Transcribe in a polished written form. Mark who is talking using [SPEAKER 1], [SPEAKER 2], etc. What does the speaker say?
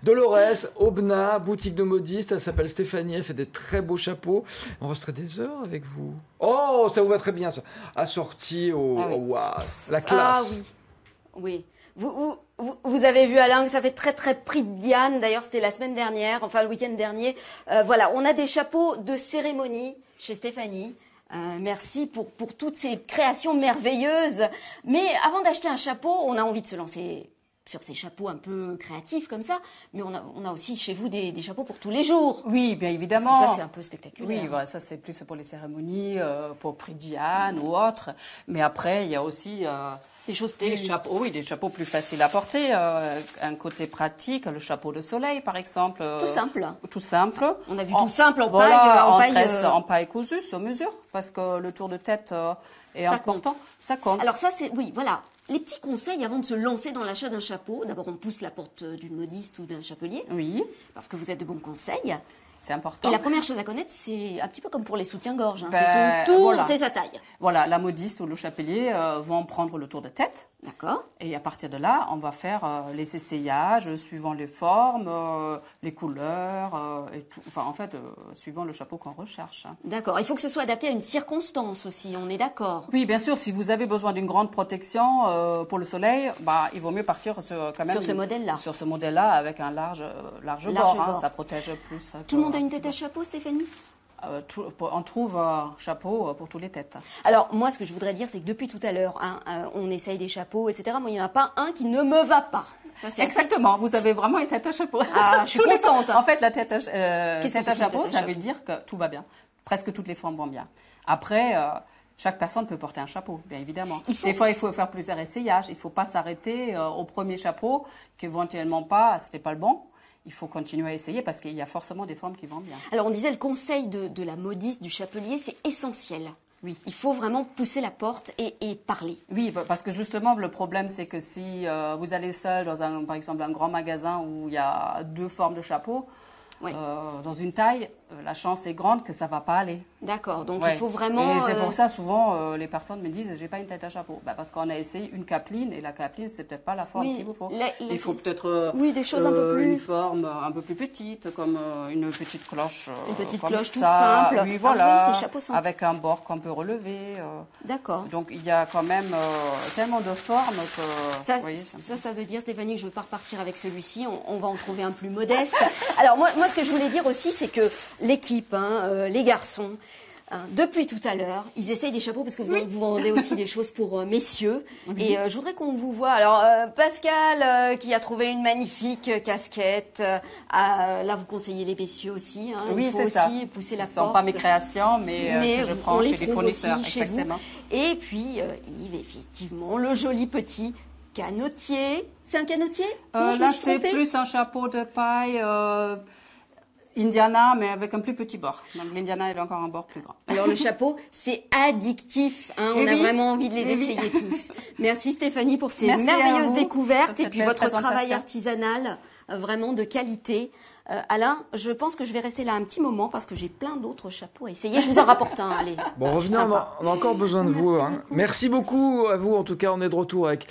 [SPEAKER 1] Dolores, Aubenas, boutique de modiste, elle s'appelle Stéphanie, elle fait des très beaux chapeaux. On resterait des heures avec vous. Oh, ça vous va très bien ça. Assorti au...
[SPEAKER 2] Ah oui.
[SPEAKER 1] Oh, waouh, la classe.
[SPEAKER 2] Ah oui, oui. Vous avez vu Alain, que ça fait très prix de Diane. D'ailleurs, c'était la semaine dernière, enfin le week-end dernier. Voilà, on a des chapeaux de cérémonie chez Stéphanie. Merci pour toutes ces créations merveilleuses. Mais avant d'acheter un chapeau, on a envie de se lancer sur ces chapeaux un peu créatifs comme ça. Mais on a aussi chez vous des chapeaux pour tous les jours.
[SPEAKER 3] Oui, bien évidemment.
[SPEAKER 2] Parce que ça, c'est un peu spectaculaire.
[SPEAKER 3] Oui, voilà, ça c'est plus pour les cérémonies, pour prix Diane ou autre. Mais après, il y a aussi
[SPEAKER 2] Des choses
[SPEAKER 3] des
[SPEAKER 2] plus...
[SPEAKER 3] chapeaux, oui, des chapeaux plus faciles à porter. Un côté pratique, le chapeau de soleil, par exemple.
[SPEAKER 2] Tout simple.
[SPEAKER 3] Tout simple.
[SPEAKER 2] On a vu tout simple en
[SPEAKER 3] voilà,
[SPEAKER 2] paille.
[SPEAKER 3] En paille cousue, sur mesure, parce que le tour de tête est
[SPEAKER 2] Ça
[SPEAKER 3] important.
[SPEAKER 2] compte.
[SPEAKER 3] Ça compte.
[SPEAKER 2] Alors ça, c'est... Oui, voilà. Les petits conseils avant de se lancer dans l'achat d'un chapeau. D'abord, on pousse la porte d'une modiste ou d'un chapelier.
[SPEAKER 3] Oui,
[SPEAKER 2] Parce que vous êtes de bons conseils.
[SPEAKER 3] c'est important.
[SPEAKER 2] Et la première chose à connaître, c'est un petit peu comme pour les soutiens-gorge. Hein.
[SPEAKER 3] Ben,
[SPEAKER 2] C'est son tour,
[SPEAKER 3] voilà.
[SPEAKER 2] c'est sa taille.
[SPEAKER 3] Voilà, la modiste ou le chapelier vont prendre le tour de tête.
[SPEAKER 2] D'accord.
[SPEAKER 3] Et à partir de là, on va faire les essayages suivant les formes, les couleurs et tout. Enfin, en fait, suivant le chapeau qu'on recherche.
[SPEAKER 2] D'accord. Il faut que ce soit adapté à une circonstance aussi, on est d'accord.
[SPEAKER 3] Oui, bien sûr, si vous avez besoin d'une grande protection pour le soleil, bah, il vaut mieux partir quand même
[SPEAKER 2] Sur ce modèle-là.
[SPEAKER 3] Sur ce modèle-là, avec un large bord. Hein, ça protège plus.
[SPEAKER 2] Tout le monde a une tête à chapeau, Stéphanie?
[SPEAKER 3] On trouve un chapeau pour toutes les têtes.
[SPEAKER 2] Alors, moi, ce que je voudrais dire, c'est que depuis tout à l'heure, hein, on essaye des chapeaux, etc. Moi, il n'y en a pas un qui ne me va pas. Ça, c'est
[SPEAKER 3] Exactement, vous avez vraiment une tête à chapeau.
[SPEAKER 2] Ah, je suis contente.
[SPEAKER 3] En fait, la tête à,
[SPEAKER 2] Qu'est-ce que
[SPEAKER 3] tête
[SPEAKER 2] c'est
[SPEAKER 3] à
[SPEAKER 2] qu'une
[SPEAKER 3] chapeau,
[SPEAKER 2] tête à
[SPEAKER 3] ça veut dire que tout va bien. Presque toutes les formes vont bien. Après, chaque personne peut porter un chapeau, bien évidemment. Des fois, il faut faire plusieurs essayages. Il ne faut pas s'arrêter au premier chapeau, qu'éventuellement pas, c'était pas le bon. Il faut continuer à essayer parce qu'il y a forcément des formes qui vont bien.
[SPEAKER 2] Alors, on disait le conseil de la modiste, du chapelier, c'est essentiel.
[SPEAKER 3] Oui.
[SPEAKER 2] Il faut vraiment pousser la porte et parler.
[SPEAKER 3] Oui, parce que justement, le problème, c'est que si vous allez seul dans par exemple, un grand magasin où il y a deux formes de chapeaux,
[SPEAKER 2] Oui.
[SPEAKER 3] dans une taille, la chance est grande que ça va pas aller.
[SPEAKER 2] D'accord, donc
[SPEAKER 3] Ouais.
[SPEAKER 2] il faut vraiment...
[SPEAKER 3] Et c'est pour ça, souvent, les personnes me disent, j'ai pas une tête à chapeau. Bah, parce qu'on a essayé une capeline, et la capeline, c'est peut-être pas la forme
[SPEAKER 2] Oui,
[SPEAKER 3] qu'il vous faut.
[SPEAKER 2] les-
[SPEAKER 3] Il faut peut-être
[SPEAKER 2] Oui, des choses un peu plus-
[SPEAKER 3] une forme un peu plus petite, comme une petite cloche.
[SPEAKER 2] Une petite
[SPEAKER 3] comme
[SPEAKER 2] cloche toute
[SPEAKER 3] ça.
[SPEAKER 2] simple.
[SPEAKER 3] Oui,
[SPEAKER 2] Ah
[SPEAKER 3] voilà.
[SPEAKER 2] oui, ces chapeaux sont-
[SPEAKER 3] Avec un bord qu'on peut relever.
[SPEAKER 2] D'accord.
[SPEAKER 3] Donc, il y a quand même tellement de formes que...
[SPEAKER 2] Ça,
[SPEAKER 3] vous voyez,
[SPEAKER 2] ça veut dire, Stéphanie, que je ne veux pas repartir avec celui-ci. On va en trouver un plus modeste. Alors, moi, ce que je voulais dire aussi, c'est que l'équipe, hein, les garçons, hein, depuis tout à l'heure, ils essayent des chapeaux parce que vous vendez aussi des choses pour messieurs. Et je voudrais qu'on vous voit. Alors, Pascal, qui a trouvé une magnifique casquette. Là, vous conseillez les messieurs aussi. Hein.
[SPEAKER 3] Oui,
[SPEAKER 2] Il faut
[SPEAKER 3] c'est
[SPEAKER 2] aussi
[SPEAKER 3] ça.
[SPEAKER 2] pousser la
[SPEAKER 3] Ce ne
[SPEAKER 2] porte.
[SPEAKER 3] sont pas mes créations, mais que je
[SPEAKER 2] on
[SPEAKER 3] prends
[SPEAKER 2] les
[SPEAKER 3] chez des
[SPEAKER 2] trouve
[SPEAKER 3] fournisseurs.
[SPEAKER 2] aussi chez vous.
[SPEAKER 3] Exactement.
[SPEAKER 2] Et puis, Yves, effectivement, le joli petit canotier. C'est un canotier? Non, je me
[SPEAKER 3] Là,
[SPEAKER 2] suis
[SPEAKER 3] c'est
[SPEAKER 2] trompée.
[SPEAKER 3] plus un chapeau de paille Indiana, mais avec un plus petit bord. Donc l'Indiana, il a encore un bord plus grand.
[SPEAKER 2] Alors le chapeau, c'est addictif. Hein, on
[SPEAKER 3] Eh
[SPEAKER 2] a
[SPEAKER 3] oui.
[SPEAKER 2] vraiment envie de les
[SPEAKER 3] Eh oui.
[SPEAKER 2] essayer tous. Merci Stéphanie pour ces
[SPEAKER 3] Merci à
[SPEAKER 2] merveilleuses
[SPEAKER 3] vous
[SPEAKER 2] découvertes
[SPEAKER 3] pour
[SPEAKER 2] et
[SPEAKER 3] cette
[SPEAKER 2] puis
[SPEAKER 3] belle
[SPEAKER 2] votre travail
[SPEAKER 3] présentation.
[SPEAKER 2] artisanal, vraiment de qualité. Alain, je pense que je vais rester là un petit moment parce que j'ai plein d'autres chapeaux à essayer. Je vous en rapporte un, allez.
[SPEAKER 1] Bon, revenez,
[SPEAKER 2] Sympa.
[SPEAKER 1] on a encore besoin de vous. Hein. Merci beaucoup à vous, en tout cas, on est de retour avec...